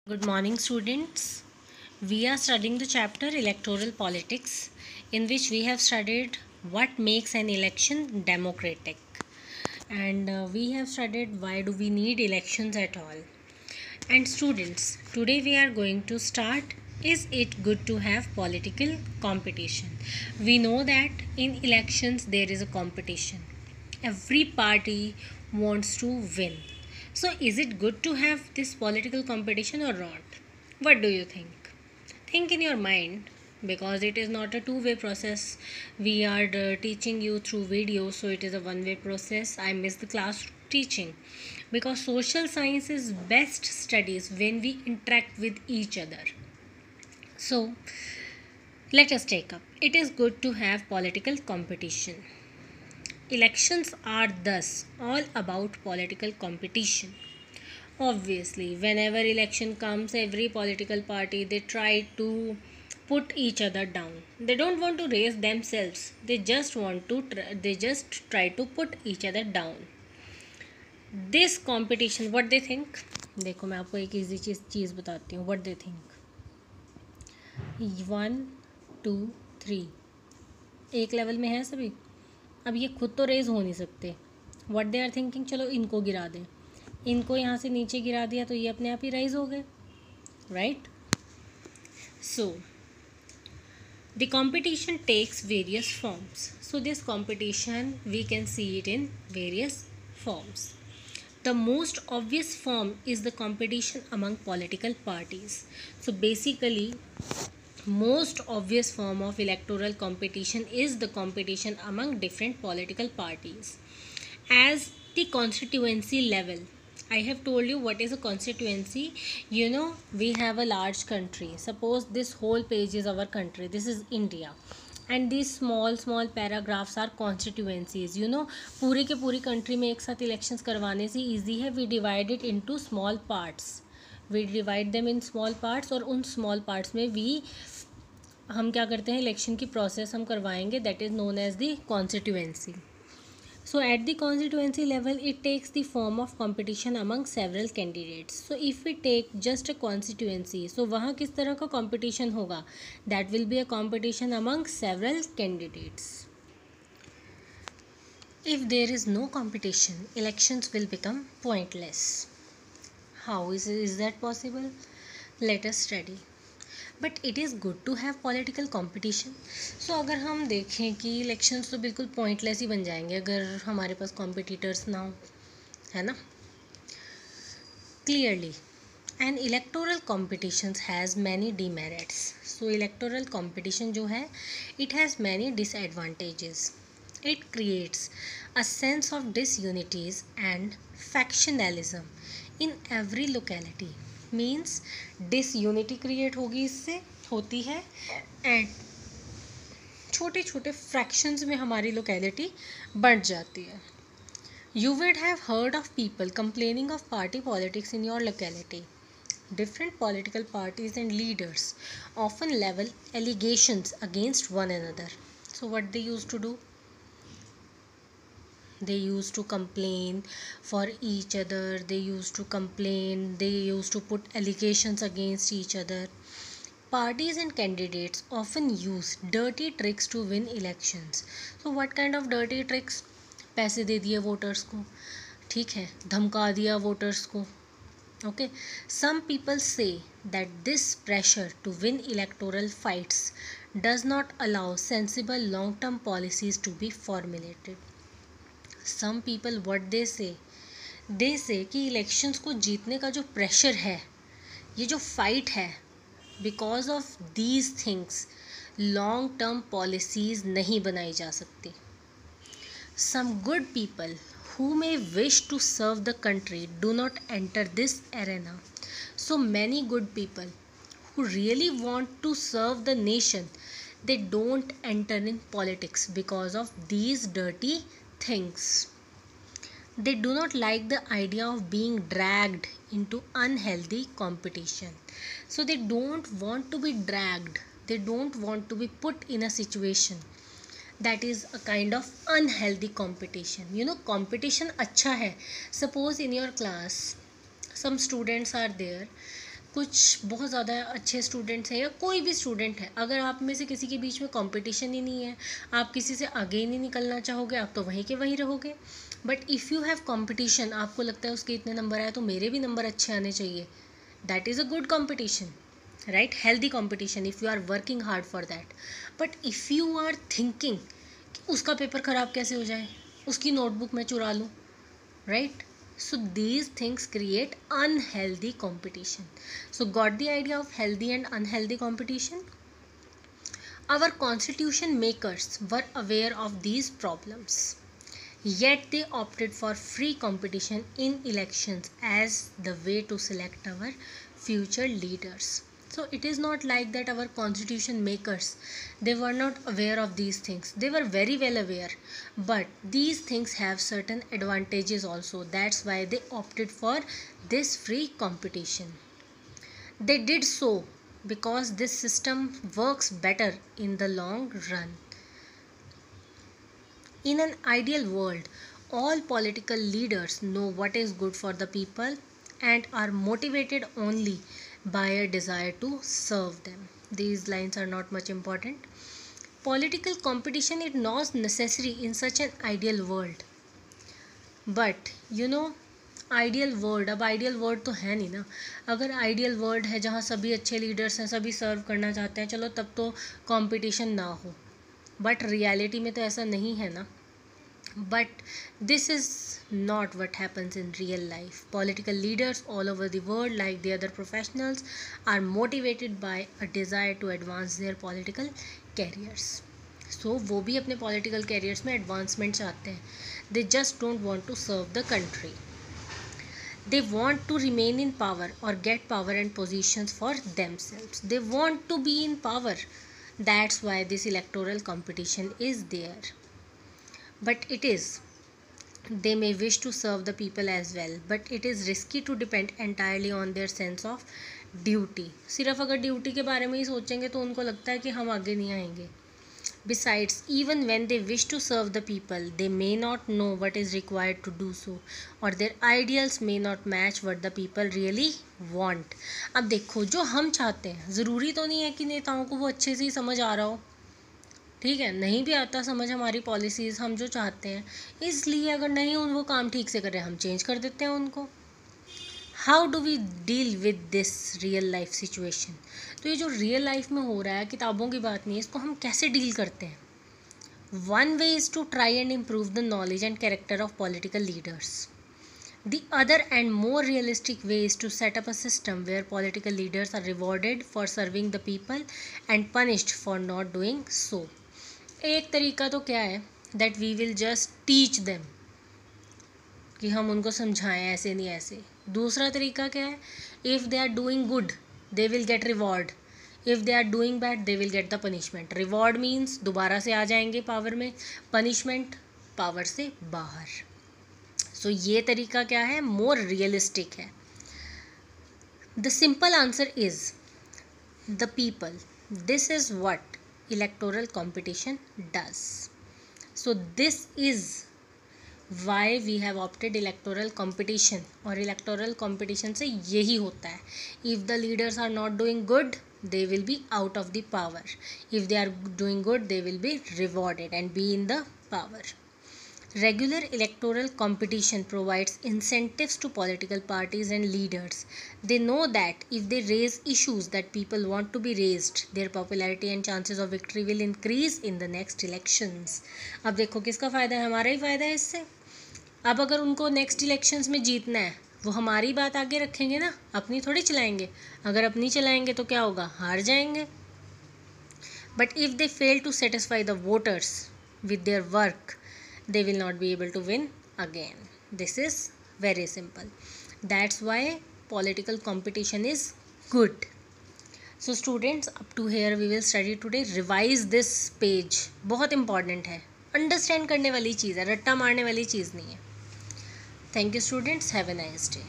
Good morning, students. We are studying the chapter Electoral Politics, in which we have studied what makes an election democratic. And we have studied why do we need elections at all. And students, today we are going to start is it good to have political competition? We know that in elections there is a competition. Every party wants to win. So is it good to have this political competition or not? What do you think? Think in your mind, because it is not a two-way process. We are teaching you through video, so it is a one-way process. I miss the class teaching because social science is best studies when we interact with each other. So let us take up. It is good to have political competition. Elections are thus all about political competition. Obviously, whenever election comes, every political party they try to put each other down. They don't want to raise themselves. They just try to put each other down. This competition, what they think? देखो मैं आपको एक easy चीज़ बताती हूँ. What they think? 1 2 3 एक level में है सभी. अब ये खुद तो रेज हो नहीं सकते. व्हाट दे आर थिंकिंग, चलो इनको गिरा दें. इनको यहाँ से नीचे गिरा दिया तो ये अपने आप ही राइज हो गए, right? So the competition takes various forms. So this competition we can see it in various forms. The most obvious form is the competition among political parties. So basically, most obvious form of electoral competition is the competition among different political parties. As the constituency level, I have told you what is a constituency. We have a large country. Suppose this whole page is our country, this is India, and these small paragraphs are constituencies. पूरे के पूरी country में एक साथ elections करवाने से easy है. We divide it into small parts. We divide them in small parts, और उन small parts में हम क्या करते हैं, इलेक्शन की प्रोसेस हम करवाएंगे. That is known as the constituency. So at the constituency level, it takes the form of competition among several candidates. So if we take just a constituency, so वहाँ किस तरह का competition होगा? That will be a competition among several candidates. If there is no competition, elections will become pointless. How is that possible? Let us study. But it is good to have political competition. So अगर हम देखें कि elections तो बिल्कुल pointless ही बन जाएंगे अगर हमारे पास कॉम्पिटिटर्स ना हो, है ना? Clearly and electoral competitions has many demerits. So electoral competition जो है, it has many disadvantages. It creates a sense of disunities and factionalism in every locality. Means disunity create होगी, इससे होती है, एंड छोटे छोटे फ्रैक्शंस में हमारी लोकेलिटी बढ़ जाती है. You would have heard of people complaining of party politics in your locality. Different political parties and leaders often level allegations against one another. So what they used to do? They used to complain for each other. They used to complain. They used to put allegations against each other. Parties and candidates often use dirty tricks to win elections. So what kind of dirty tricks? पैसे दे दिए voters को, ठीक है, धमका दिया voters को. Okay, some people say that this pressure to win electoral fights does not allow sensible long-term policies to be formulated. Some people what they say कि elections को जीतने का जो pressure है, ये जो fight है, because of these things long-term policies नहीं बनाई जा सकती. Some good people who may wish to serve the country do not enter this arena. So many good people who really want to serve the nation, they don't enter in politics because of these dirty things. They do not like the idea of being dragged into unhealthy competition. So they don't want to be dragged. They don't want to be put in a situation that is a kind of unhealthy competition. Competition अच्छा है. Suppose in your class some students are there, कुछ बहुत ज़्यादा अच्छे students हैं या कोई भी स्टूडेंट है, अगर आप में से किसी के बीच में कंपटीशन ही नहीं है, आप किसी से आगे ही नहीं निकलना चाहोगे, आप तो वहीं के वहीं रहोगे. But if you have competition, आपको लगता है उसके इतने नंबर आए तो मेरे भी नंबर अच्छे आने चाहिए, that is a good competition, right? Healthy competition if you are working hard for that. But if you are thinking कि उसका पेपर ख़राब कैसे हो जाए, उसकी नोटबुक मैं चुरा लूँ, right? So these things create unhealthy competition. So got the idea of healthy and unhealthy competition? Our constitution makers were aware of these problems, yet they opted for free competition in elections as the way to select our future leaders. So it is not like that our constitution makers, they were not aware of these things. They were very well aware, but these things have certain advantages also. That's why they opted for this free competition. They did so because this system works better in the long run. In an ideal world, all political leaders know what is good for the people and are motivated only by a desire to serve them. These lines are not much important. Political competition is not necessary in such an ideal world. But ideal world, अब ideal world तो है नहीं ना. अगर ideal world है जहाँ सभी अच्छे लीडर्स हैं, सभी सर्व करना चाहते हैं, चलो तब तो कंपटीशन ना हो. बट रियलिटी में तो ऐसा नहीं है ना. But this is not what happens in real life. Political leaders all over the world, like the other professionals, are motivated by a desire to advance their political careers. So वो भी अपने political careers में advancement चाहते हैं. They just don't want to serve the country. They want to remain in power or get power and positions for themselves. They want to be in power. That's why this electoral competition is there. But they may wish to serve the people as well, but it is risky to depend entirely on their sense of duty. सिर्फ अगर duty के बारे में ही सोचेंगे तो उनको लगता है कि हम आगे नहीं आएंगे. Besides, even when they wish to serve the people, they may not know what is required to do so, or their ideals may not match what the people really want. अब देखो, जो हम चाहते हैं ज़रूरी तो नहीं है कि नेताओं को वो अच्छे से ही समझ आ रहा हो. ठीक है, नहीं भी आता समझ हमारी पॉलिसीज़, हम जो चाहते हैं, इसलिए अगर नहीं वो काम ठीक से कर रहे हैं, हम चेंज कर देते हैं उनको. How do we deal with this real life situation? तो ये जो रियल लाइफ में हो रहा है, किताबों की बात नहीं है, इसको हम कैसे डील करते हैं? One way is to try and improve the knowledge and character of political leaders. The other and more realistic way is to set up a system where political leaders are rewarded for serving the people and punished for not doing so. एक तरीका तो क्या है, that we will just teach them, कि हम उनको समझाएं ऐसे नहीं ऐसे. दूसरा तरीका क्या है, if they are doing good they will get reward, if they are doing bad they will get the punishment. Reward means दोबारा से आ जाएंगे पावर में, punishment पावर से बाहर. सो ये तरीका क्या है, मोर रियलिस्टिक है. The simple answer is the people. This is what electoral competition does. So this is why we have opted electoral competition. और इलेक्टोरल कंपटीशन से यही होता है, if the leaders are not doing good they will be out of the power, if they are doing good they will be rewarded and be in the power. Regular electoral competition provides incentives to political parties and leaders. They know that if they raise issues that people want to be raised, their popularity and chances of victory will increase in the next elections. अब देखो किसका फ़ायदा है, हमारा ही फ़ायदा है इससे. अब अगर उनको नेक्स्ट इलेक्शंस में जीतना है, वो हमारी बात आगे रखेंगे ना, अपनी थोड़ी चलाएंगे. अगर अपनी चलाएंगे तो क्या होगा, हार जाएंगे. But if they fail to satisfy the voters with their work, they will not be able to win again. This is very simple. That's why political competition is good. So students, up to here we will study today. Revise this page, बहुत important है, understand करने वाली चीज़ है, रट्टा मारने वाली चीज़ नहीं है. Thank you students, have a nice day.